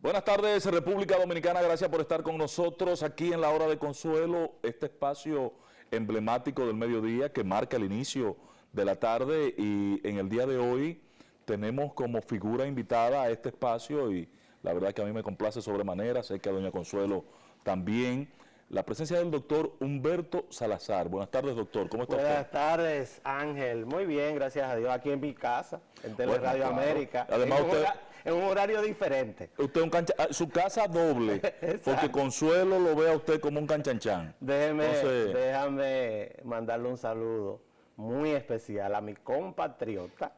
Buenas tardes, República Dominicana. Gracias por estar con nosotros aquí en la Hora de Consuelo, este espacio emblemático del mediodía que marca el inicio de la tarde, y en el día de hoy tenemos como figura invitada a este espacio, y la verdad que a mí me complace sobremanera, sé que a doña Consuelo también, la presencia del doctor Humberto Salazar. Buenas tardes, doctor, ¿cómo está usted? Buenas tardes, Ángel. Muy bien, gracias a Dios, aquí en mi casa, en Teleradio Claro. América, Además, en un horario diferente. Usted un su casa doble, porque Consuelo lo ve a usted como un canchanchan. Déjame mandarle un saludo muy especial a mi compatriota.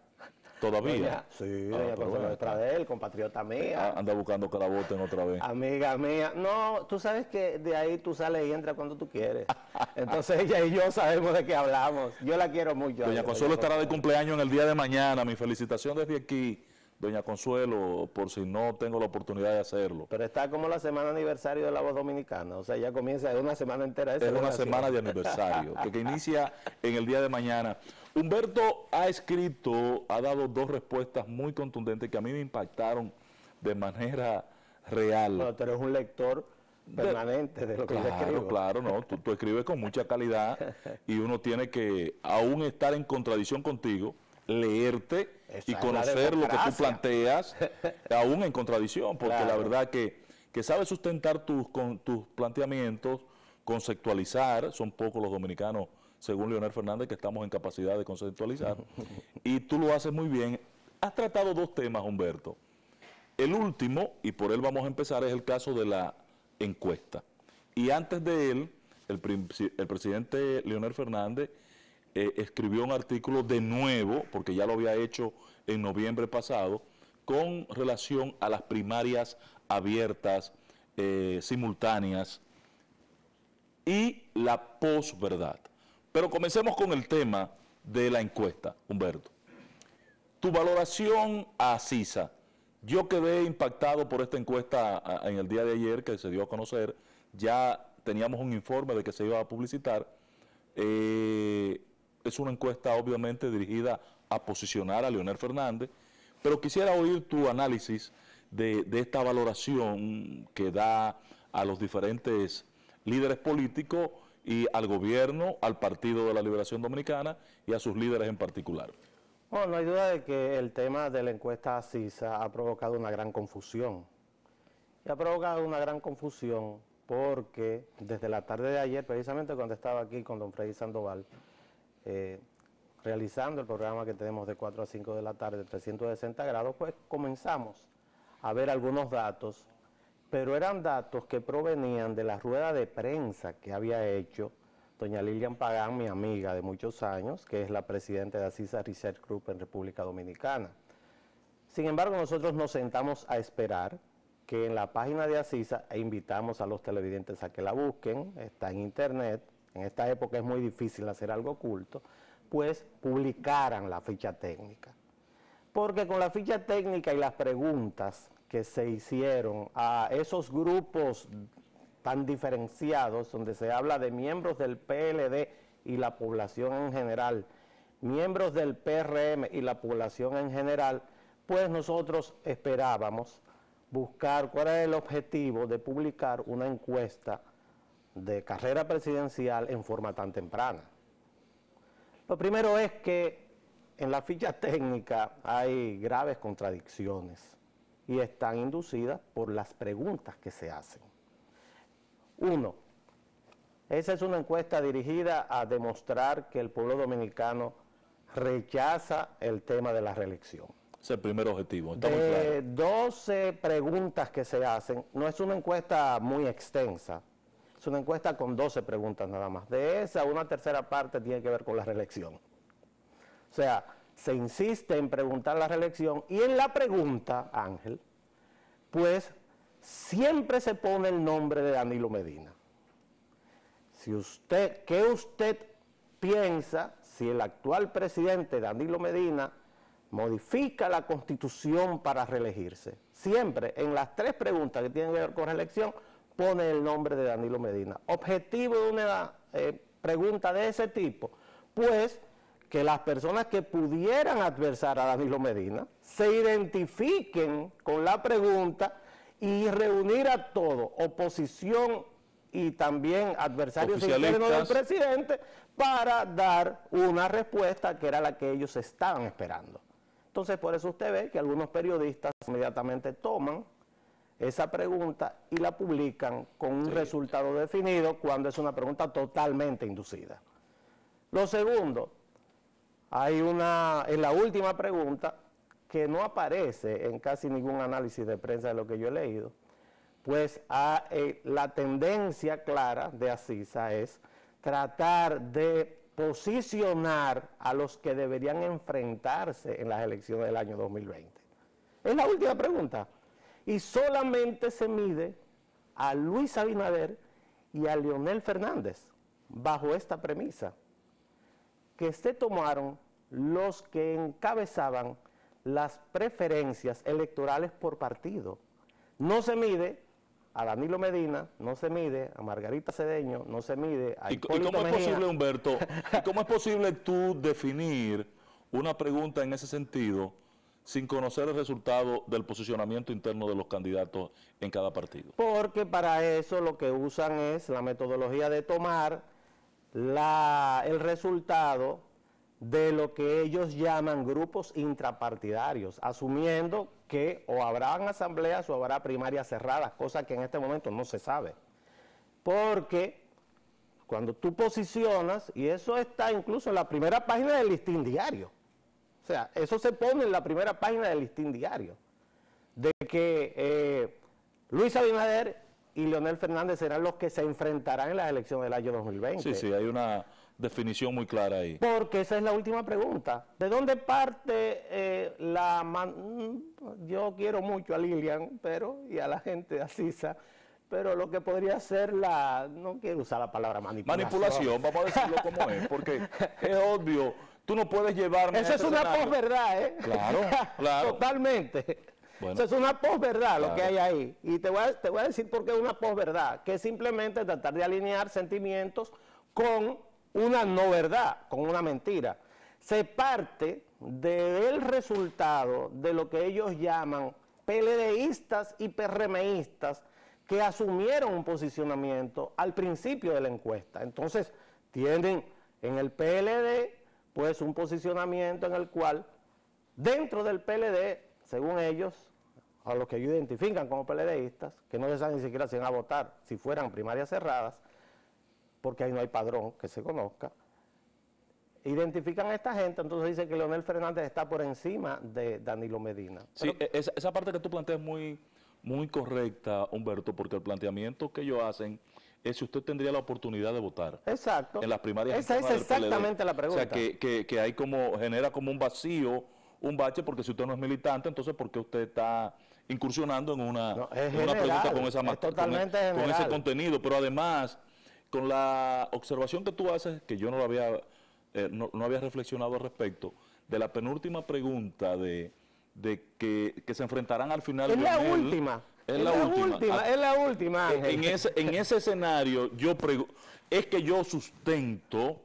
¿Todavía? Doña Consuelo Estradel, compatriota mía. Anda buscando que la voten otra vez. Amiga mía. No, tú sabes que de ahí tú sales y entras cuando tú quieres. Entonces ella y yo sabemos de qué hablamos. Yo la quiero mucho. Doña Consuelo estará de cumpleaños en el día de mañana. Mi felicitación desde aquí, doña Consuelo, por si no tengo la oportunidad de hacerlo. Pero está como la semana aniversario de la voz dominicana. O sea, ya comienza una semana entera de Es una semana de aniversario, que inicia en el día de mañana. Humberto ha escrito, ha dado dos respuestas muy contundentes que a mí me impactaron de manera real. Bueno, tú eres un lector permanente de lo que yo escribo. Claro, no, tú escribes con mucha calidad y uno tiene que, aún estar en contradicción contigo, leerte y conocer lo que tú planteas, aún en contradicción, porque la verdad que sabes sustentar tus planteamientos, conceptualizar. Son pocos los dominicanos, según Leonel Fernández, que estamos en capacidad de conceptualizar, y tú lo haces muy bien. Has tratado dos temas, Humberto. El último, y por él vamos a empezar, es el caso de la encuesta. Y antes de él, el presidente Leonel Fernández escribió un artículo de nuevo, porque ya lo había hecho en noviembre pasado, con relación a las primarias abiertas, simultáneas, y la posverdad. Pero comencemos con el tema de la encuesta, Humberto. Tu valoración a CISA. Yo quedé impactado por esta encuesta en el día de ayer que se dio a conocer. Ya teníamos un informe de que se iba a publicitar. Es una encuesta obviamente dirigida a posicionar a Leonel Fernández, pero quisiera oír tu análisis de esta valoración que da a los diferentes líderes políticos y al gobierno, al Partido de la Liberación Dominicana y a sus líderes en particular. Bueno, no hay duda de que el tema de la encuesta CISA ha provocado una gran confusión. Y ha provocado una gran confusión porque desde la tarde de ayer, precisamente cuando estaba aquí con don Freddy Sandoval, realizando el programa que tenemos de 4 a 5 de la tarde, 360 grados, pues comenzamos a ver algunos datos, pero eran datos que provenían de la rueda de prensa que había hecho doña Lilian Pagán, mi amiga de muchos años, que es la presidenta de Asisa Research Group en República Dominicana. Sin embargo, nosotros nos sentamos a esperar que en la página de Asisa, e invitamos a los televidentes a que la busquen, está en internet, en esta época es muy difícil hacer algo oculto, pues publicaran la ficha técnica. Porque con la ficha técnica y las preguntas que se hicieron a esos grupos tan diferenciados, donde se habla de miembros del PLD y la población en general, miembros del PRM y la población en general, pues nosotros esperábamos buscar cuál era el objetivo de publicar una encuesta de carrera presidencial en forma tan temprana. Lo primero es que en la ficha técnica hay graves contradicciones y están inducidas por las preguntas que se hacen. Uno, esa es una encuesta dirigida a demostrar que el pueblo dominicano rechaza el tema de la reelección. Es el primer objetivo. De 12 preguntas que se hacen, no es una encuesta muy extensa, es una encuesta con 12 preguntas nada más. De esa, una tercera parte tiene que ver con la reelección. O sea, se insiste en preguntar la reelección y en la pregunta, Ángel, pues siempre se pone el nombre de Danilo Medina. ¿Qué usted piensa si el actual presidente Danilo Medina modifica la Constitución para reelegirse? Siempre, en las tres preguntas que tienen que ver con reelección, pone el nombre de Danilo Medina. Objetivo de una pregunta de ese tipo, pues que las personas que pudieran adversar a Danilo Medina se identifiquen con la pregunta y reunir a todo, oposición y también adversarios internos del presidente, para dar una respuesta que era la que ellos estaban esperando. Entonces, por eso usted ve que algunos periodistas inmediatamente toman esa pregunta y la publican con un resultado definido cuando es una pregunta totalmente inducida. Lo segundo, hay en la última pregunta, que no aparece en casi ningún análisis de prensa de lo que yo he leído, pues la tendencia clara de Aziza es tratar de posicionar a los que deberían enfrentarse en las elecciones del año 2020. Es la última pregunta. Y solamente se mide a Luis Abinader y a Leonel Fernández bajo esta premisa, que se tomaron los que encabezaban las preferencias electorales por partido. No se mide a Danilo Medina, no se mide a Margarita Cedeño, no se mide a Hipólito ¿Y cómo es Mejía? posible, Humberto, cómo es posible tú definir una pregunta en ese sentido sin conocer el resultado del posicionamiento interno de los candidatos en cada partido? Porque para eso lo que usan es la metodología de tomar el resultado de lo que ellos llaman grupos intrapartidarios, asumiendo que o habrán asambleas o habrá primarias cerradas, cosa que en este momento no se sabe. Porque cuando tú posicionas, y eso está incluso en la primera página del Listín Diario, o sea, eso se pone en la primera página del Listín Diario, de que Luis Abinader y Leonel Fernández serán los que se enfrentarán en las elecciones del año 2020. Sí, hay una definición muy clara ahí. Porque esa es la última pregunta. ¿De dónde parte yo quiero mucho a Lilian, y a la gente de Aziza, pero lo que podría ser no quiero usar la palabra manipulación. Manipulación, vamos a decirlo como es, porque es obvio, tú no puedes llevarme. Eso es una posverdad, ¿eh? Claro, claro. Totalmente. Bueno. Eso es una posverdad, Claro. lo que hay ahí. Y te voy a decir por qué es una posverdad, que es simplemente tratar de alinear sentimientos con una no verdad, con una mentira. Se parte del resultado de lo que ellos llaman PLDistas y PRMistas, que asumieron un posicionamiento al principio de la encuesta. Entonces, tienen en el PLD, pues, un posicionamiento en el cual, dentro del PLD, según ellos, a los que ellos identifican como PLDistas, que no se saben ni siquiera si van a votar si fueran primarias cerradas, porque ahí no hay padrón que se conozca, identifican a esta gente, entonces dicen que Leonel Fernández está por encima de Danilo Medina. Sí, esa parte que tú planteas es muy correcta, Humberto, porque el planteamiento que ellos hacen es si usted tendría la oportunidad de votar. Exacto. En las primarias. Esa es exactamente la pregunta. O sea, que hay genera como un vacío, un bache, porque si usted no es militante, entonces ¿por qué usted está incursionando en una pregunta con ese contenido? Pero además, con la observación que tú haces, que yo no había reflexionado al respecto, de la penúltima pregunta de que se enfrentarán al final. Es la última. Es la última, Ángel. En ese escenario, es que yo sustento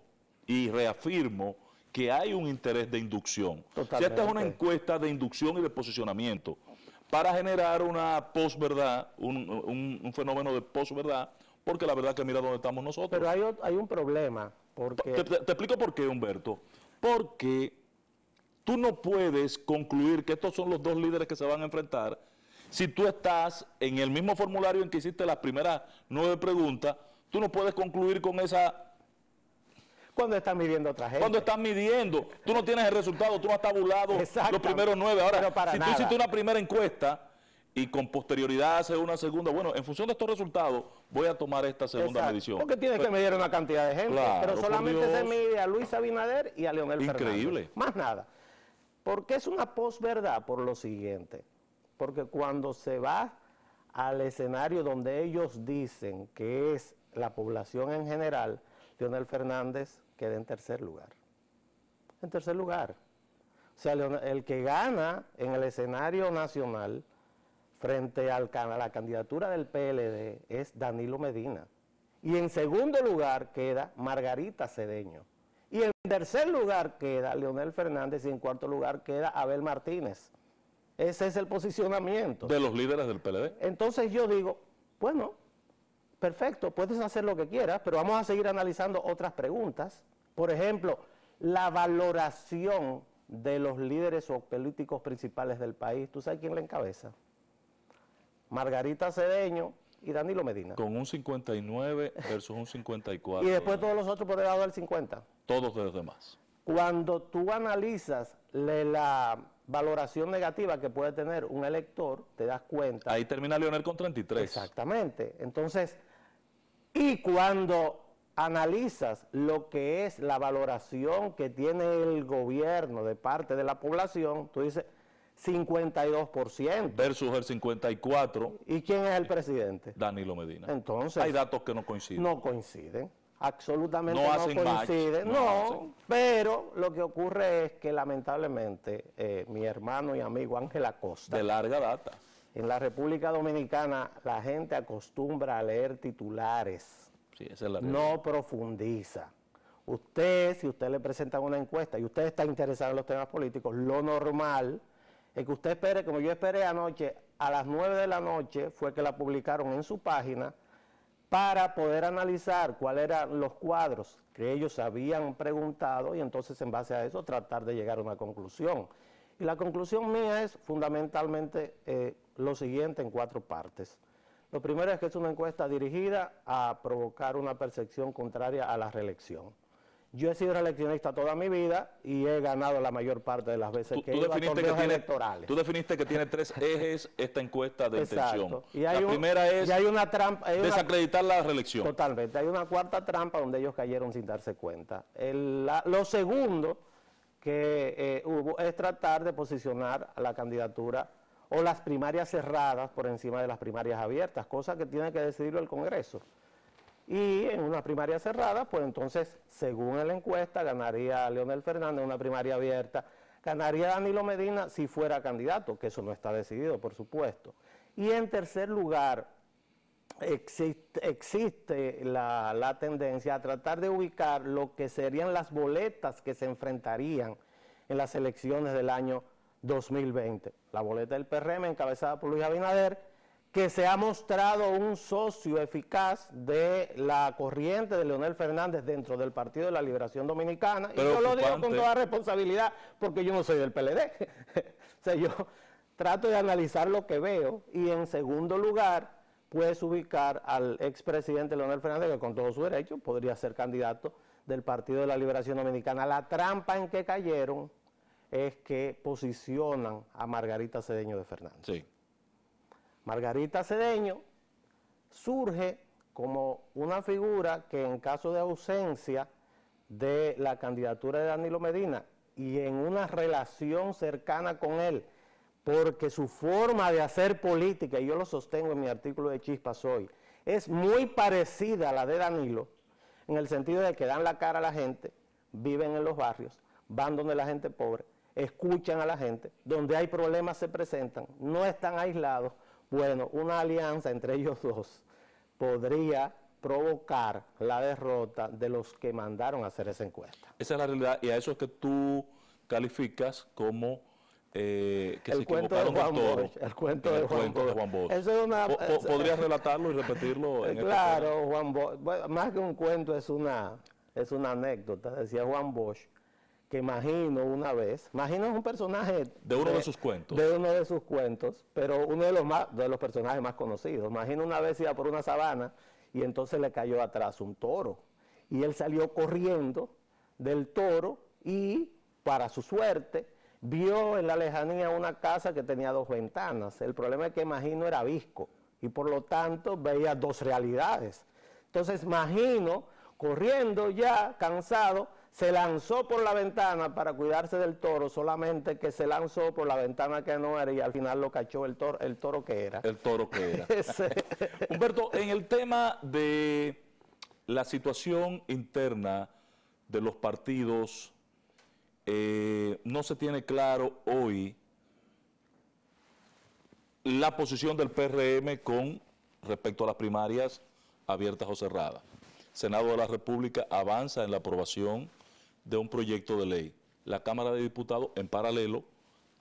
y reafirmo que hay un interés de inducción. Totalmente. Si esta es una encuesta de inducción y de posicionamiento para generar una posverdad, un fenómeno de posverdad, porque la verdad que mira dónde estamos nosotros. Pero hay un problema. Porque... Te explico por qué, Humberto. Porque tú no puedes concluir que estos son los dos líderes que se van a enfrentar si tú estás en el mismo formulario en que hiciste las primeras 9 preguntas. Tú no puedes concluir con esa... Cuando estás midiendo a otra gente. Cuando estás midiendo, tú no tienes el resultado, tú no has tabulado los primeros 9. Ahora, si tú hiciste una primera encuesta y con posterioridad haces una segunda, bueno, en función de estos resultados, voy a tomar esta segunda medición. Porque tienes que medir una cantidad de gente, claro, pero solamente se mide a Luis Abinader y a Leonel Fernández. Increíble. Más nada. Porque es una posverdad por lo siguiente. Porque cuando se va al escenario donde ellos dicen que es la población en general, Leonel Fernández queda en tercer lugar. En tercer lugar. O sea, el que gana en el escenario nacional frente a la candidatura del PLD es Danilo Medina. Y en segundo lugar queda Margarita Cedeño. Y en tercer lugar queda Leonel Fernández y en cuarto lugar queda Abel Martínez. Ese es el posicionamiento. De los líderes del PLD. Entonces yo digo, bueno, perfecto, puedes hacer lo que quieras, pero vamos a seguir analizando otras preguntas. Por ejemplo, la valoración de los líderes o políticos principales del país. ¿Tú sabes quién la encabeza? Margarita Cedeño y Danilo Medina. Con un 59 versus un 54. Y después todos los otros por debajo del 50. Todos de los demás. Cuando tú analizas la valoración negativa que puede tener un elector, te das cuenta. Ahí termina Leonel con 33. Exactamente. Entonces, y cuando analizas lo que es la valoración que tiene el gobierno de parte de la población, tú dices 52%. Versus el 54%. ¿Y quién es el presidente? Danilo Medina. Entonces, hay datos que no coinciden. No coinciden. Absolutamente no no hacen coinciden. Match, no, pero lo que ocurre es que lamentablemente mi hermano y amigo Ángel Acosta, de larga data, en la República Dominicana la gente acostumbra a leer titulares, sí, esa es la realidad. No profundiza. Usted, si usted le presenta una encuesta y usted está interesado en los temas políticos, lo normal es que usted espere, como yo esperé anoche, a las 9 de la noche fue que la publicaron en su página, para poder analizar cuáles eran los cuadros que ellos habían preguntado y entonces en base a eso tratar de llegar a una conclusión. Y la conclusión mía es fundamentalmente lo siguiente en 4 partes. Lo primero es que es una encuesta dirigida a provocar una percepción contraria a la reelección. Yo he sido reeleccionista toda mi vida y he ganado la mayor parte de las veces que he ido a torneos electorales. Tú definiste que tiene 3 ejes esta encuesta de intención. Y la primera es una trampa, desacreditar la reelección. Totalmente. Hay una cuarta trampa donde ellos cayeron sin darse cuenta. Lo segundo que hubo es tratar de posicionar a la candidatura o las primarias cerradas por encima de las primarias abiertas, cosa que tiene que decidirlo el Congreso. Y en una primaria cerrada, pues entonces, según la encuesta, ganaría Leonel Fernández en una primaria abierta, ganaría Danilo Medina si fuera candidato, que eso no está decidido, por supuesto. Y en tercer lugar, existe la tendencia a tratar de ubicar lo que serían las boletas que se enfrentarían en las elecciones del año 2020. La boleta del PRM encabezada por Luis Abinader, que se ha mostrado un socio eficaz de la corriente de Leonel Fernández dentro del Partido de la Liberación Dominicana. Y yo lo digo con toda responsabilidad porque yo no soy del PLD. O sea, yo trato de analizar lo que veo y en segundo lugar puedes ubicar al expresidente Leonel Fernández, que con todo su derecho podría ser candidato del Partido de la Liberación Dominicana. La trampa en que cayeron es que posicionan a Margarita Cedeño de Fernández. Sí. Margarita Cedeño surge como una figura que en caso de ausencia de la candidatura de Danilo Medina y en una relación cercana con él, porque su forma de hacer política, y yo lo sostengo en mi artículo de Chispas hoy, es muy parecida a la de Danilo, en el sentido de que dan la cara a la gente, viven en los barrios, van donde la gente pobre, escuchan a la gente, donde hay problemas se presentan, no están aislados. Bueno, una alianza entre ellos dos podría provocar la derrota de los que mandaron a hacer esa encuesta. Esa es la realidad y a eso es que tú calificas como que el se cuento de Juan Bosch. El cuento de Juan Bosch. Eso es una, ¿Podrías relatarlo y repetirlo? Claro, Juan Bosch. Bueno, más que un cuento es una anécdota. Decía Juan Bosch que imagino es un personaje de uno de sus cuentos. De uno de sus cuentos, pero uno de los personajes más conocidos. Imagino una vez iba por una sabana y entonces le cayó atrás un toro. Y él salió corriendo del toro y, para su suerte, vio en la lejanía una casa que tenía 2 ventanas. El problema es que Magino era visco y por lo tanto veía 2 realidades. Entonces Magino, corriendo ya, cansado, se lanzó por la ventana para cuidarse del toro, solamente que se lanzó por la ventana que no era y al final lo cachó el toro que era. El toro que era. Humberto, en el tema de la situación interna de los partidos, no se tiene claro hoy la posición del PRM con respecto a las primarias abiertas o cerradas. Senado de la República avanza en la aprobación de un proyecto de ley. La Cámara de Diputados, en paralelo,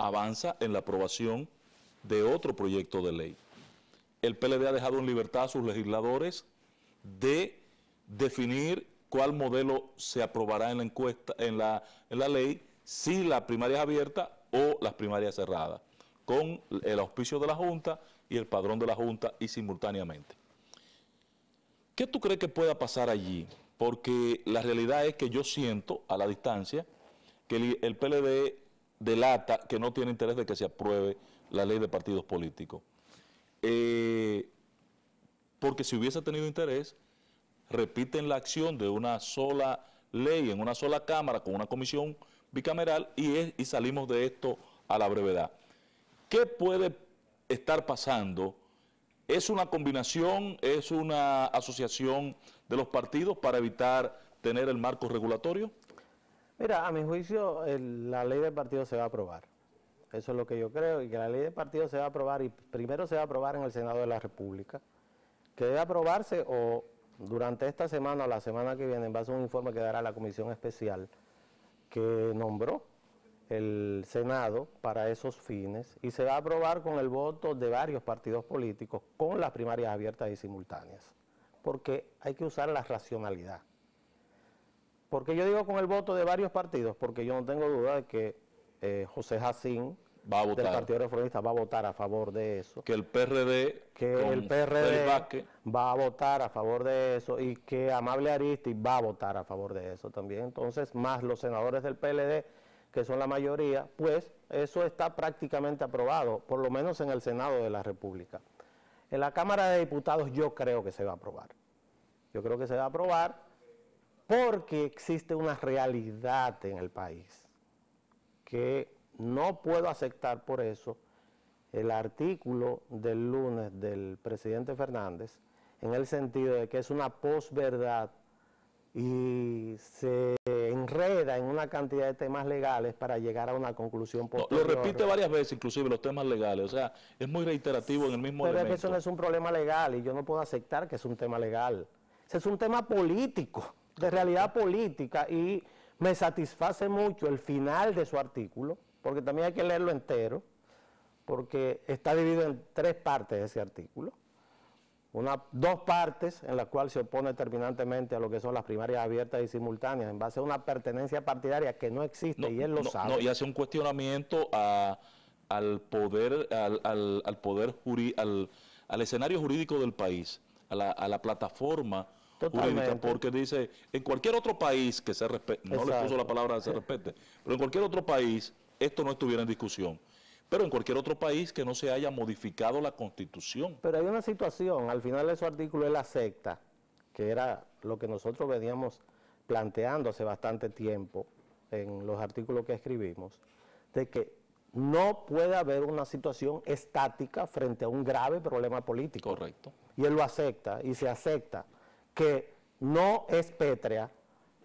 avanza en la aprobación de otro proyecto de ley. El PLD ha dejado en libertad a sus legisladores de definir cuál modelo se aprobará en la encuesta, en la ley, si la primaria es abierta o las primarias cerradas, con el auspicio de la Junta y el padrón de la Junta y simultáneamente. ¿Qué tú crees que pueda pasar allí? Porque la realidad es que yo siento a la distancia que el PLD delata que no tiene interés de que se apruebe la ley de partidos políticos. Porque si hubiese tenido interés, repiten la acción de una sola ley en una sola Cámara con una comisión bicameral y salimos de esto a la brevedad. ¿Qué puede estar pasando? ¿Es una combinación, es una asociación de los partidos para evitar tener el marco regulatorio? Mira, a mi juicio, la ley de partidos se va a aprobar. Eso es lo que yo creo, y que la ley de partidos se va a aprobar, y primero se va a aprobar en el Senado de la República, que debe aprobarse o durante esta semana o la semana que viene, en base a un informe que dará la comisión especial que nombró el Senado para esos fines, y se va a aprobar con el voto de varios partidos políticos con las primarias abiertas y simultáneas, porque hay que usar la racionalidad. ¿Por qué yo digo con el voto de varios partidos? Porque yo no tengo duda de que José Jacín, del Partido Reformista, va a votar a favor de eso. Que el PRD, va a votar a favor de eso, y que Amable Ariztí va a votar a favor de eso también. Entonces, más los senadores del PLD, que son la mayoría, pues eso está prácticamente aprobado, por lo menos en el Senado de la República. En la Cámara de Diputados yo creo que se va a aprobar. Yo creo que se va a aprobar porque existe una realidad en el país que no puedo aceptar. Por eso el artículo del lunes del presidente Fernández, en el sentido de que es una posverdad y se enreda en una cantidad de temas legales para llegar a una conclusión posterior. Lo repite varias veces, inclusive los temas legales, o sea, es muy reiterativo en el mismo elemento. Pero eso no es un problema legal, y yo no puedo aceptar que es un tema legal. Ese es un tema político, de realidad política, y me satisface mucho el final de su artículo, porque también hay que leerlo entero, porque está dividido en 3 partes ese artículo. 2 partes en las cuales se opone terminantemente a lo que son las primarias abiertas y simultáneas, en base a una pertenencia partidaria que no existe, y él lo sabe. Y hace un cuestionamiento al escenario jurídico del país, a la plataforma jurídica, porque dice, en cualquier otro país que se respete, no le puso la palabra que se respete, pero en cualquier otro país esto no estuviera en discusión. Pero en cualquier otro país que no se haya modificado la Constitución. Pero hay una situación, al final de su artículo él acepta, que era lo que nosotros veníamos planteando hace bastante tiempo en los artículos que escribimos, de que no puede haber una situación estática frente a un grave problema político. Correcto. Y él lo acepta, y se acepta que no es pétrea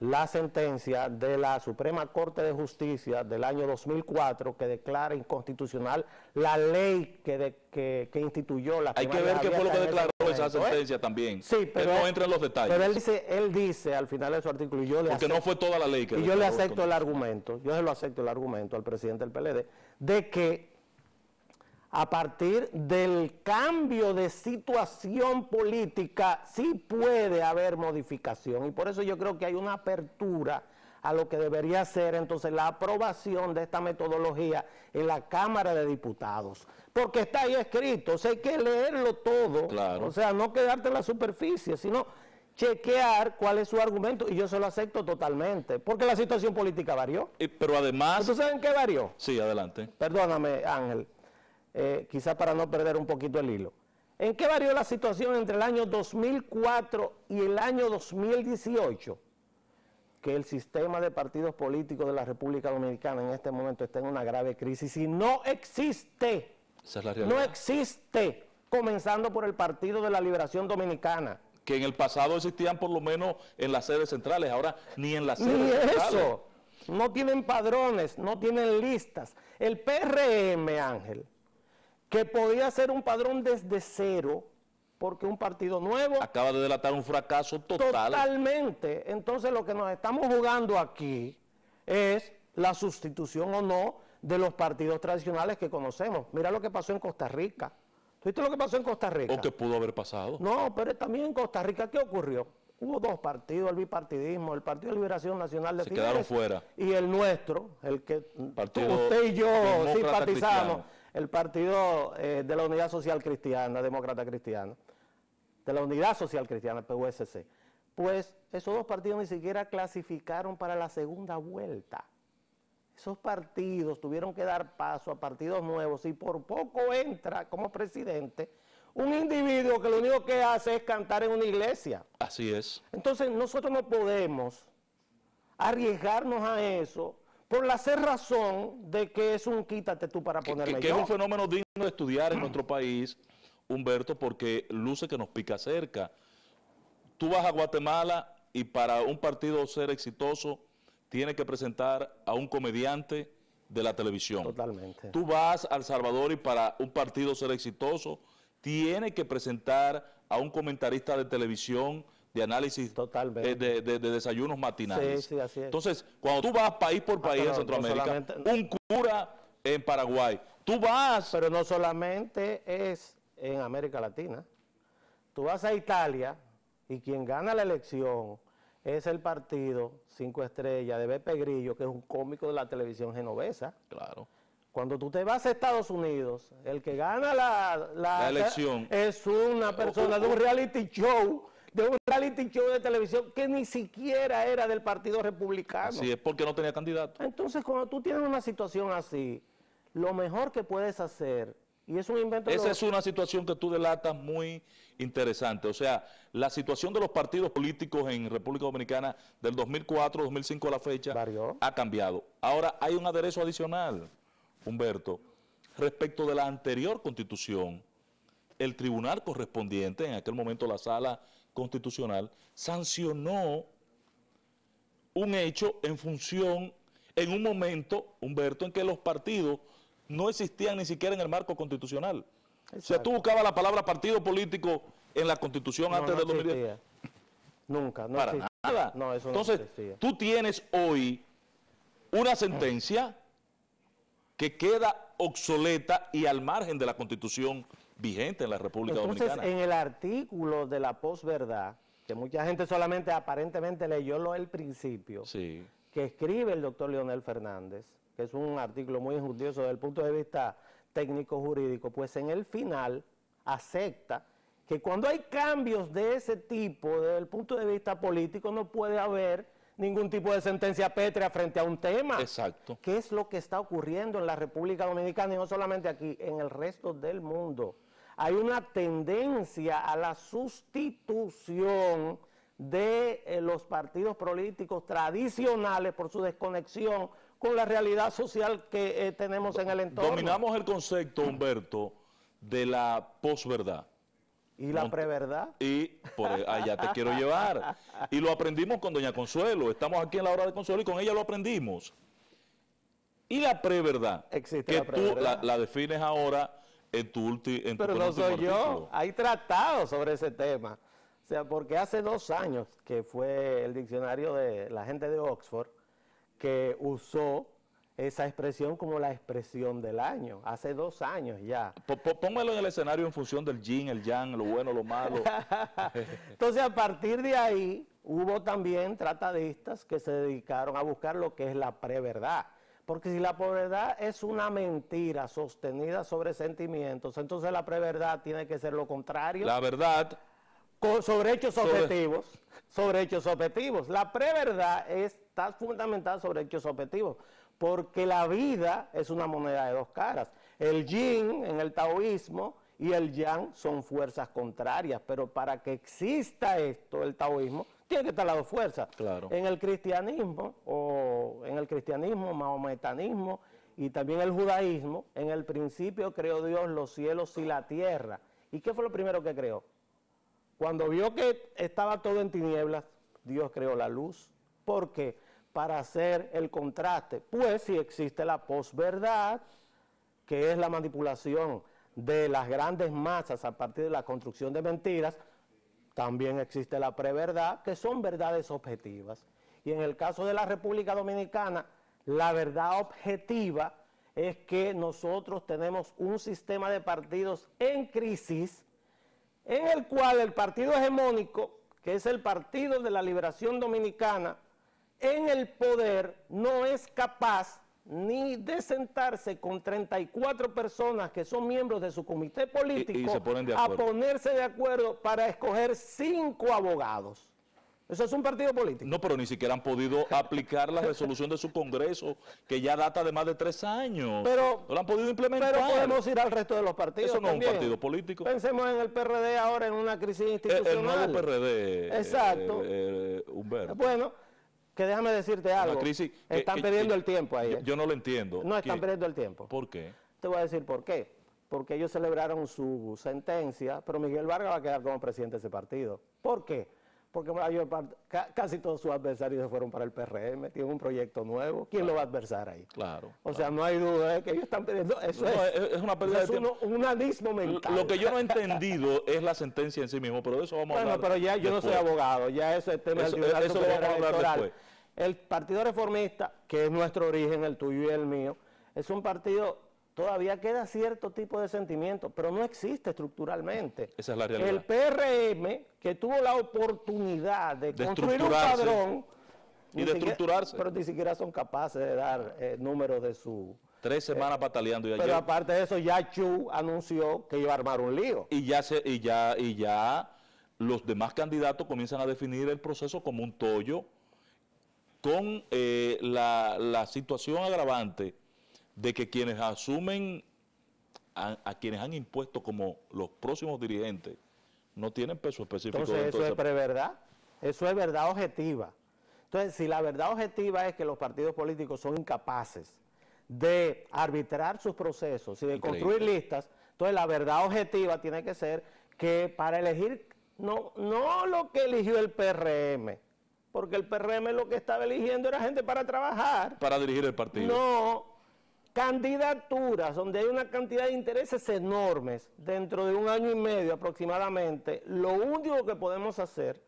la sentencia de la Suprema Corte de Justicia del año 2004 que declara inconstitucional la ley que instituyó la Hay que ver qué fue lo que declaró esa sentencia también. Sí, pero no entra en los detalles. Pero él dice al final de su artículo, y yo le porque no fue toda la ley que yo le acepto el argumento, yo se lo acepto el argumento al presidente del PLD, de que a partir del cambio de situación política sí puede haber modificación, y por eso yo creo que hay una apertura a lo que debería ser entonces la aprobación de esta metodología en la Cámara de Diputados, porque está ahí escrito, o sea, hay que leerlo todo, claro. O sea, no quedarte en la superficie, sino chequear cuál es su argumento, y yo se lo acepto totalmente, porque la situación política varió. Pero además... ¿Tú sabes en qué varió? Sí, adelante. Perdóname, Ángel. Quizás para no perder un poquito el hilo. ¿En qué varió la situación entre el año 2004 y el año 2018? Que el sistema de partidos políticos de la República Dominicana en este momento está en una grave crisis y no existe. Esa es la realidad. No existe, comenzando por el Partido de la Liberación Dominicana. Que en el pasado existían por lo menos en las sedes centrales, ahora ni en las sedes ni centrales. Eso, no tienen padrones, no tienen listas. El PRM, Ángel, que podía ser un padrón desde cero, porque un partido nuevo... acaba de delatar un fracaso total. Totalmente. Entonces lo que nos estamos jugando aquí es la sustitución o no de los partidos tradicionales que conocemos. Mira lo que pasó en Costa Rica. ¿Viste lo que pasó en Costa Rica? ¿O que pudo haber pasado? No, pero también en Costa Rica, ¿qué ocurrió? Hubo dos partidos, el bipartidismo, el Partido de Liberación Nacional de Se quedaron fuera. Y el nuestro, el que usted y yo simpatizamos, cristiano. el Partido de la Unidad Social Cristiana, Demócrata Cristiana, de la Unidad Social Cristiana, PUSC. Pues esos dos partidos ni siquiera clasificaron para la segunda vuelta. Esos partidos tuvieron que dar paso a partidos nuevos y por poco entra como presidente un individuo que lo único que hace es cantar en una iglesia. Así es. Entonces nosotros no podemos arriesgarnos a eso por la cerrazón de que es un quítate tú para ponerme que es un fenómeno digno de estudiar en nuestro país, Humberto, porque luce que nos pica cerca. Tú vas a Guatemala y para un partido ser exitoso tiene que presentar a un comediante de la televisión. Totalmente. Tú vas a El Salvador y para un partido ser exitoso tiene que presentar a un comentarista de televisión de análisis de desayunos matinales. Sí, sí, así es. Entonces, cuando tú vas país por país en Centroamérica, un cura en Paraguay, tú vas... Pero no solamente es en América Latina. Tú vas a Italia y quien gana la elección es el partido 5 Estrellas de Beppe Grillo, que es un cómico de la televisión genovesa. Claro. Cuando tú te vas a Estados Unidos, el que gana la elección es una persona de un reality show, de televisión que ni siquiera era del Partido Republicano. Así es, porque no tenía candidato. Entonces, cuando tú tienes una situación así, lo mejor que puedes hacer, y es un invento... Esa es una situación que tú delatas muy interesante. O sea, la situación de los partidos políticos en República Dominicana del 2004, 2005 a la fecha, ha cambiado. Ahora, hay un aderezo adicional, Humberto, respecto de la anterior Constitución. El tribunal correspondiente, en aquel momento la Sala Constitucional, sancionó un hecho en función, en un momento, Humberto, en que los partidos no existían ni siquiera en el marco constitucional. Exacto. O sea, tú buscabas la palabra partido político en la Constitución antes del 2010. Nunca, no para existía. nada. No, eso entonces, no existía. Tú tienes hoy una sentencia que queda obsoleta y al margen de la Constitución vigente en la República Dominicana. Entonces, en el artículo de la posverdad, que mucha gente solamente aparentemente leyó el principio, sí, que escribe el doctor Leonel Fernández, que es un artículo muy enjundioso desde el punto de vista técnico-jurídico, pues en el final acepta que cuando hay cambios de ese tipo, desde el punto de vista político, no puede haber ningún tipo de sentencia pétrea frente a un tema. Exacto. ¿Qué es lo que está ocurriendo en la República Dominicana y no solamente aquí, en el resto del mundo? Hay una tendencia a la sustitución de los partidos políticos tradicionales por su desconexión con la realidad social que tenemos en el entorno. Dominamos el concepto, Humberto, de la posverdad. ¿Y la preverdad? Y por allá te quiero llevar. Y lo aprendimos con doña Consuelo. Estamos aquí en la hora de Consuelo y con ella lo aprendimos. Y la preverdad, existe que la preverdad. tú la defines ahora en tu último Pero no soy artículo. yo, hay tratados sobre ese tema. O sea, porque hace 2 años que fue el diccionario de la gente de Oxford que usó esa expresión como la expresión del año, hace 2 años ya. Póngalo en el escenario en función del yin, el yang, lo bueno, lo malo. Entonces, a partir de ahí, hubo también tratadistas que se dedicaron a buscar lo que es la preverdad. Porque si la preverdad es una mentira sostenida sobre sentimientos, entonces la preverdad tiene que ser lo contrario. La verdad. Sobre hechos objetivos. Sobre hechos objetivos. La preverdad está fundamentada sobre hechos objetivos. Porque la vida es una moneda de 2 caras. El yin en el taoísmo y el yang son fuerzas contrarias, pero para que exista esto, el taoísmo, tiene que estar las 2 fuerzas. Claro. En el cristianismo, mahometanismo y también el judaísmo, en el principio creó Dios los cielos y la tierra. ¿Y qué fue lo primero que creó? Cuando vio que estaba todo en tinieblas, Dios creó la luz. ¿Por qué? Para hacer el contraste. Pues si existe la posverdad, que es la manipulación de las grandes masas a partir de la construcción de mentiras, también existe la preverdad, que son verdades objetivas. Y en el caso de la República Dominicana, la verdad objetiva es que nosotros tenemos un sistema de partidos en crisis, en el cual el partido hegemónico, que es el Partido de la Liberación Dominicana, en el poder no es capaz ni de sentarse con 34 personas que son miembros de su comité político a ponerse de acuerdo para escoger 5 abogados. Eso es un partido político. No, pero ni siquiera han podido aplicar la resolución de su Congreso, que ya data de más de 3 años. Pero, no la han podido implementar. Pero podemos ir al resto de los partidos. Eso no también. Es un partido político. Pensemos en el PRD ahora en una crisis institucional. El nuevo PRD. Exacto. Humberto. Bueno, que déjame decirte algo. Crisis están perdiendo el tiempo ahí. Yo no lo entiendo. No están perdiendo el tiempo. ¿Por qué? Te voy a decir por qué. Porque ellos celebraron su sentencia, pero Miguel Vargas va a quedar como presidente de ese partido. ¿Por qué? Porque casi todos sus adversarios se fueron para el PRM, tienen un proyecto nuevo. ¿Quién lo va a adversar ahí? Claro. O sea, no hay duda de que ellos están pidiendo. Eso es una pérdida de tiempo. Un anismo mental. Lo que yo no he entendido es la sentencia en sí mismo, pero de eso vamos a hablar. Bueno, pero ya yo no soy abogado, ya eso es tema del Tribunal Superior Electoral. El Partido Reformista, que es nuestro origen, el tuyo y el mío, es un partido. Todavía queda cierto tipo de sentimiento, pero no existe estructuralmente. Esa es la realidad. El PRM, que tuvo la oportunidad de construir un padrón y de estructurarse, pero ni siquiera son capaces de dar números de su... 3 semanas pataleando. Pero aparte de eso, ya Chu anunció que iba a armar un lío. Y ya los demás candidatos comienzan a definir el proceso como un tollo, con la situación agravante de que quienes asumen, a quienes han impuesto como los próximos dirigentes, no tienen peso específico. Entonces eso es preverdad, eso es verdad objetiva. Entonces, si la verdad objetiva es que los partidos políticos son incapaces de arbitrar sus procesos y de construir listas, entonces la verdad objetiva tiene que ser que para elegir, no lo que eligió el PRM, porque el PRM lo que estaba eligiendo era gente para trabajar. Para dirigir el partido. No. Candidaturas donde hay una cantidad de intereses enormes dentro de 1 año y medio aproximadamente, lo único que podemos hacer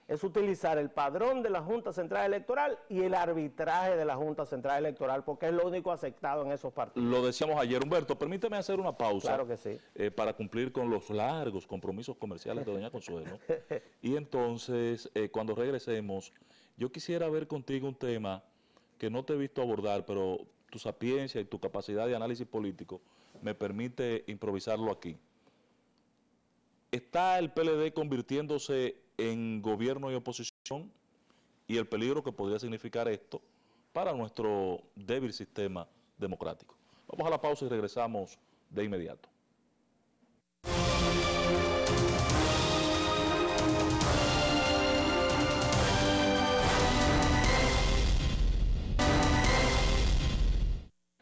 es utilizar el padrón de la Junta Central Electoral y el arbitraje de la Junta Central Electoral, porque es lo único aceptado en esos partidos. Lo decíamos ayer, Humberto, permíteme hacer una pausa. Claro que sí. Para cumplir con los largos compromisos comerciales de doña Consuelo. Y entonces, cuando regresemos, yo quisiera ver contigo un tema que no te he visto abordar, pero tu sapiencia y tu capacidad de análisis político me permite improvisarlo aquí. ¿Está el PLD convirtiéndose en gobierno y oposición? Y el peligro que podría significar esto para nuestro débil sistema democrático. Vamos a la pausa y regresamos de inmediato.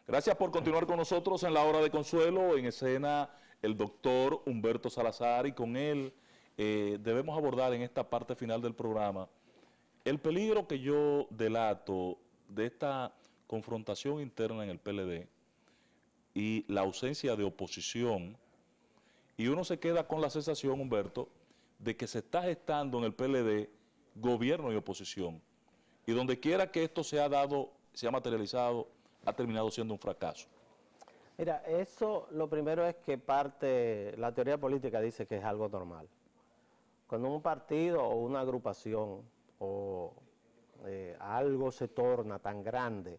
Gracias por continuar con nosotros en la Hora de Consuelo. En escena el doctor Humberto Salazar, y con él debemos abordar en esta parte final del programa el peligro que yo delato de esta confrontación interna en el PLD y la ausencia de oposición, y uno se queda con la sensación, Humberto, de que se está gestando en el PLD gobierno y oposición, y donde quiera que esto se ha dado, se ha materializado, ha terminado siendo un fracaso. Mira, eso lo primero es que la teoría política dice que es algo normal. Cuando un partido o una agrupación o algo se torna tan grande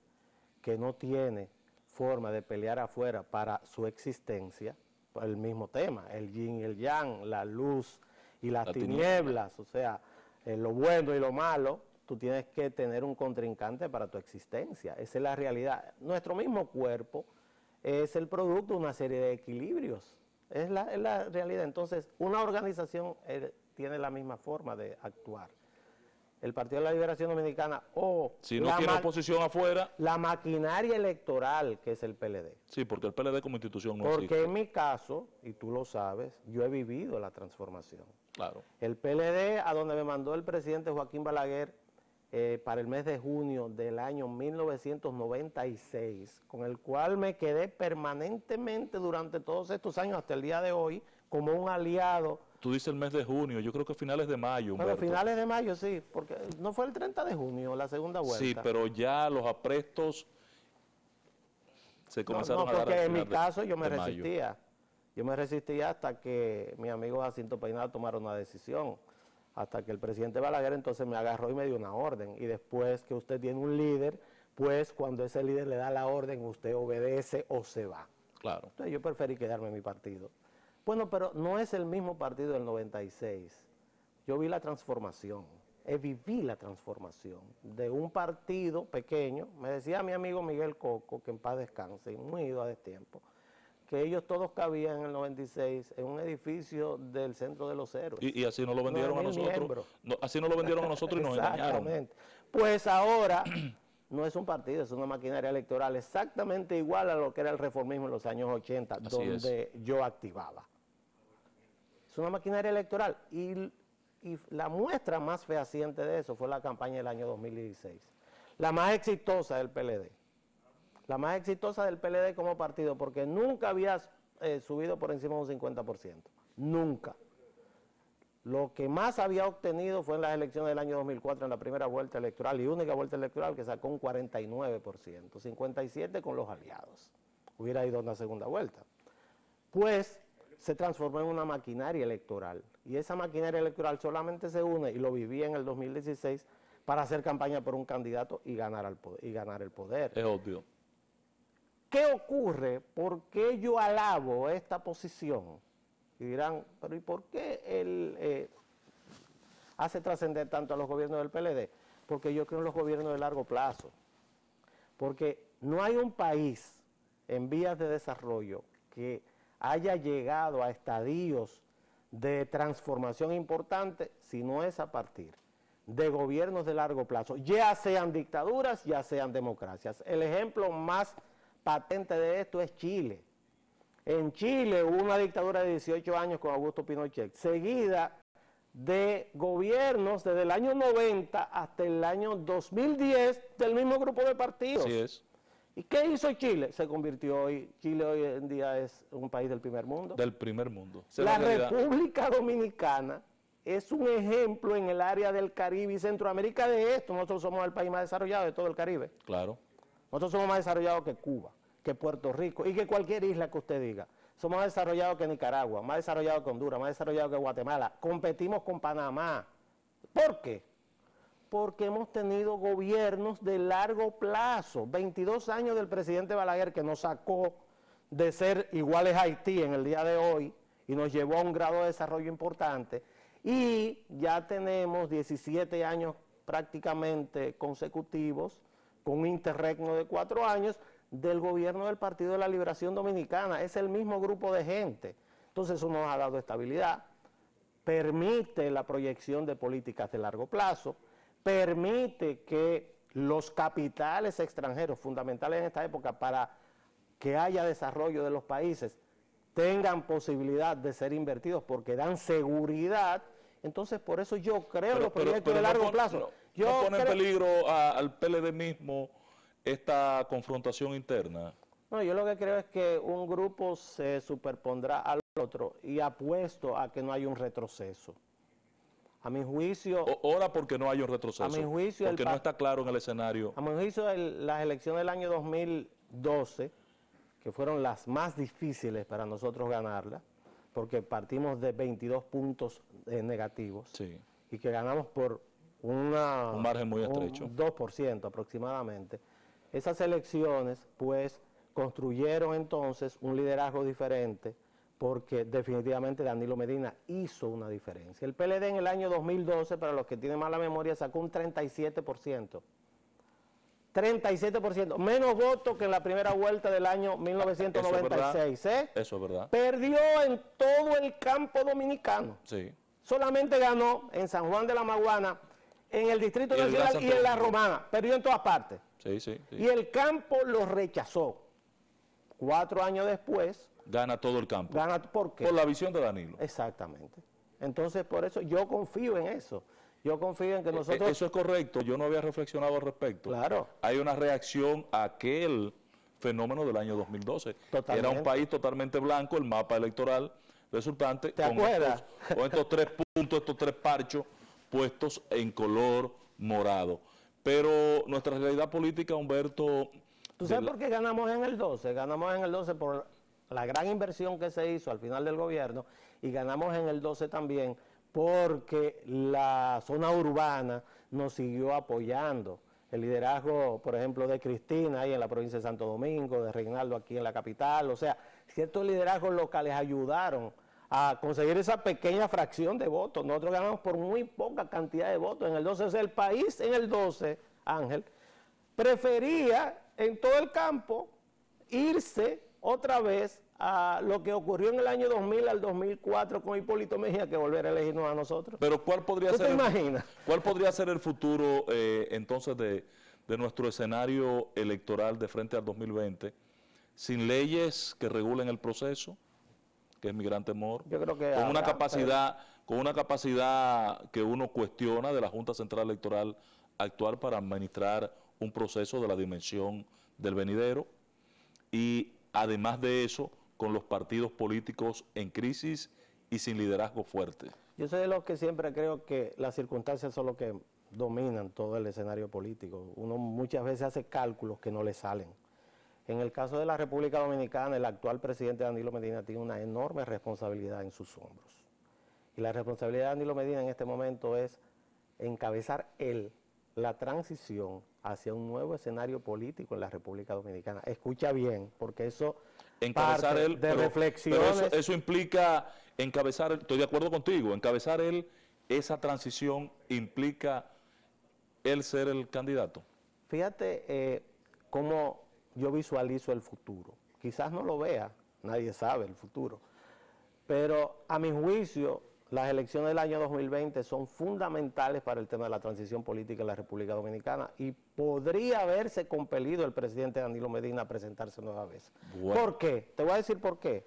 que no tiene forma de pelear afuera para su existencia, el mismo tema, el yin y el yang, la luz y las tinieblas, o sea, lo bueno y lo malo, tú tienes que tener un contrincante para tu existencia. Esa es la realidad. Nuestro mismo cuerpo es el producto de una serie de equilibrios. Es la realidad. Entonces, una organización tiene la misma forma de actuar. El Partido de la Liberación Dominicana si no tiene oposición afuera, la maquinaria electoral que es el PLD. Sí, porque el PLD como institución no existe. Porque en mi caso, y tú lo sabes, yo he vivido la transformación. Claro. El PLD, a donde me mandó el presidente Joaquín Balaguer, para el mes de junio del año 1996, con el cual me quedé permanentemente durante todos estos años hasta el día de hoy como un aliado. Tú dices el mes de junio, yo creo que finales de mayo, Humberto. Pero finales de mayo, sí, porque no fue el 30 de junio la segunda vuelta. Sí, pero ya los aprestos se comenzaron a dar. Porque en mi caso yo me resistía. Yo me resistía hasta que mi amigo Jacinto Peinado tomara una decisión. Hasta que el presidente Balaguer entonces me agarró y me dio una orden. Y después que usted tiene un líder, pues cuando ese líder le da la orden, usted obedece o se va. Claro. Entonces yo preferí quedarme en mi partido. Bueno, pero no es el mismo partido del 96. Yo vi la transformación, viví la transformación de un partido pequeño. Me decía mi amigo Miguel Coco, que en paz descanse, y muy ido a destiempo, que ellos todos cabían en el 96 en un edificio del Centro de los Héroes. Y así nos lo vendieron a nosotros. Así nos lo vendieron a nosotros y nos engañaron. Exactamente. Pues ahora no es un partido, es una maquinaria electoral exactamente igual a lo que era el reformismo en los años 80, Así donde yo activaba. Es una maquinaria electoral y la muestra más fehaciente de eso fue la campaña del año 2016. La más exitosa del PLD. La más exitosa del PLD como partido, porque nunca había subido por encima de un 50%. Nunca. Lo que más había obtenido fue en las elecciones del año 2004, en la primera vuelta electoral y única vuelta electoral, que sacó un 49%, 57% con los aliados. Hubiera ido a una segunda vuelta. Pues se transformó en una maquinaria electoral. Y esa maquinaria electoral solamente se une, y lo viví en el 2016, para hacer campaña por un candidato y ganar el poder. Es obvio. ¿Qué ocurre? ¿Por qué yo alabo esta posición? Y dirán, pero ¿y por qué él hace trascender tanto a los gobiernos del PLD? Porque yo creo en los gobiernos de largo plazo. Porque no hay un país en vías de desarrollo que haya llegado a estadios de transformación importante si no es a partir de gobiernos de largo plazo, ya sean dictaduras, ya sean democracias. El ejemplo más patente de esto es Chile. En Chile hubo una dictadura de 18 años con Augusto Pinochet, seguida de gobiernos desde el año 90 hasta el año 2010 del mismo grupo de partidos. Así es. ¿Y qué hizo Chile? Se convirtió hoy, Chile hoy en día es un país del primer mundo. Del primer mundo. La República Dominicana es un ejemplo en el área del Caribe y Centroamérica de esto. Nosotros somos el país más desarrollado de todo el Caribe. Claro. Nosotros somos más desarrollados que Cuba, que Puerto Rico y que cualquier isla que usted diga. Somos más desarrollados que Nicaragua, más desarrollados que Honduras, más desarrollados que Guatemala. Competimos con Panamá. ¿Por qué? Porque hemos tenido gobiernos de largo plazo. 22 años del presidente Balaguer, que nos sacó de ser iguales a Haití en el día de hoy y nos llevó a un grado de desarrollo importante. Y ya tenemos 17 años prácticamente consecutivos, con un interregno de 4 años, del gobierno del Partido de la Liberación Dominicana. Es el mismo grupo de gente. Entonces eso nos ha dado estabilidad, permite la proyección de políticas de largo plazo, permite que los capitales extranjeros, fundamentales en esta época para que haya desarrollo de los países, tengan posibilidad de ser invertidos porque dan seguridad. Entonces, por eso yo creo en los proyectos de largo plazo. ¿No pone en peligro al PLD mismo esta confrontación interna? No, yo lo que creo es que un grupo se superpondrá al otro y apuesto a que no haya un retroceso. A mi juicio... Ahora porque no hay un retroceso. A mi juicio... Porque no está claro en el escenario. A mi juicio, las elecciones del año 2012, que fueron las más difíciles para nosotros ganarlas, porque partimos de 22 puntos negativos, sí, y que ganamos por un margen muy estrecho. Un 2% aproximadamente. Esas elecciones, pues, construyeron entonces un liderazgo diferente, porque definitivamente Danilo Medina hizo una diferencia. El PLD en el año 2012, para los que tienen mala memoria, sacó un 37%. 37%, menos votos que en la primera vuelta del año 1996. Eso es verdad. Perdió en todo el campo dominicano. Sí. Solamente ganó en San Juan de la Maguana, en el Distrito Nacional y en la Romana. Perdió en todas partes. Sí, sí, sí. Y el campo lo rechazó. 4 años después... Gana todo el campo. Gana, ¿por qué? Por la visión de Danilo. Exactamente. Entonces, por eso yo confío en eso. Yo confío en que nosotros... Eso es correcto. Yo no había reflexionado al respecto. Claro. Hay una reacción a aquel fenómeno del año 2012. Totalmente. Era un país totalmente blanco, el mapa electoral resultante. ¿Te acuerdas? Con estos 3 puntos, estos 3 parchos puestos en color morado. Pero nuestra realidad política, Humberto, ¿Tú sabes por qué ganamos en el 12? Ganamos en el 12 por la gran inversión que se hizo al final del gobierno, y ganamos en el 12 también porque la zona urbana nos siguió apoyando. El liderazgo, por ejemplo, de Cristina ahí en la provincia de Santo Domingo, de Reinaldo aquí en la capital, o sea, ciertos liderazgos locales ayudaron a conseguir esa pequeña fracción de votos. Nosotros ganamos por muy poca cantidad de votos. En el 12, el país en el 12, Ángel, prefería en todo el campo irse otra vez a lo que ocurrió en el año 2000 al 2004 con Hipólito Mejía, que volver a elegirnos a nosotros. Pero ¿cuál podría ¿Tú ser te imaginas? ¿Cuál podría ser el futuro entonces de nuestro escenario electoral de frente al 2020 sin leyes que regulen el proceso, que es mi gran temor? Yo creo que con una capacidad que uno cuestiona de la Junta Central Electoral actual para administrar un proceso de la dimensión del venidero, y además de eso, con los partidos políticos en crisis y sin liderazgo fuerte. Yo soy de los que siempre creo que las circunstancias son lo que dominan todo el escenario político. Uno muchas veces hace cálculos que no le salen. En el caso de la República Dominicana, el actual presidente Danilo Medina tiene una enorme responsabilidad en sus hombros. Y la responsabilidad de Danilo Medina en este momento es encabezar él la transición hacia un nuevo escenario político en la República Dominicana. Escucha bien, porque eso encabezar parte él, de reflexiones. Pero eso implica encabezar, estoy de acuerdo contigo, encabezar él esa transición implica él ser el candidato. Fíjate cómo yo visualizo el futuro. Quizás no lo vea, nadie sabe el futuro, pero a mi juicio las elecciones del año 2020 son fundamentales para el tema de la transición política en la República Dominicana, y podría haberse compelido el presidente Danilo Medina a presentarse nueva vez. Bueno. ¿Por qué? Te voy a decir por qué.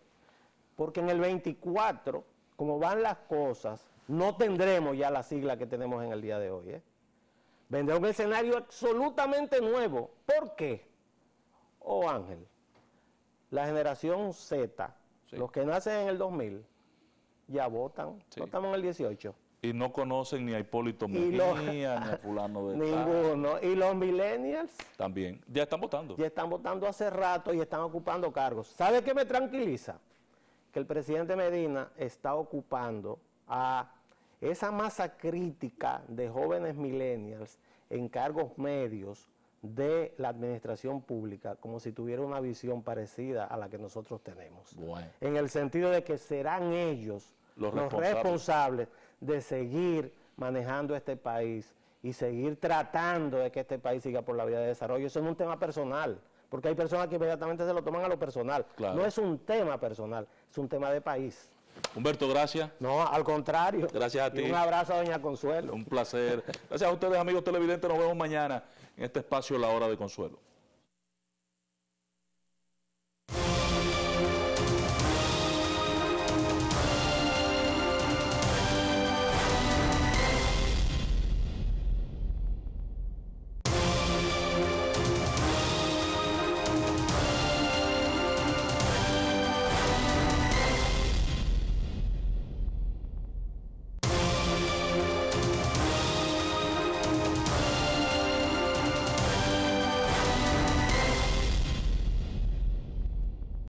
Porque en el 24, como van las cosas, no tendremos ya la sigla que tenemos en el día de hoy. Vendrá un escenario absolutamente nuevo. ¿Por qué? Oh, Ángel, la generación Z, sí, los que nacen en el 2000, ya votan, sí, no estamos en el 18. Y no conocen ni a Hipólito Mejía, ni a fulano de ninguno. Y los millennials también, ya están votando. Ya están votando hace rato y están ocupando cargos. ¿Sabe qué me tranquiliza? Que el presidente Medina está ocupando a esa masa crítica de jóvenes millennials en cargos medios de la administración pública, como si tuviera una visión parecida a la que nosotros tenemos. Bueno. En el sentido de que serán ellos los responsables de seguir manejando este país y seguir tratando de que este país siga por la vía de desarrollo. Eso no es un tema personal, porque hay personas que inmediatamente se lo toman a lo personal. Claro. No es un tema personal, es un tema de país. Humberto, gracias. No, al contrario. Gracias a ti. Y un abrazo a doña Consuelo. Un placer. Gracias a ustedes, amigos televidentes. Nos vemos mañana en este espacio La Hora de Consuelo.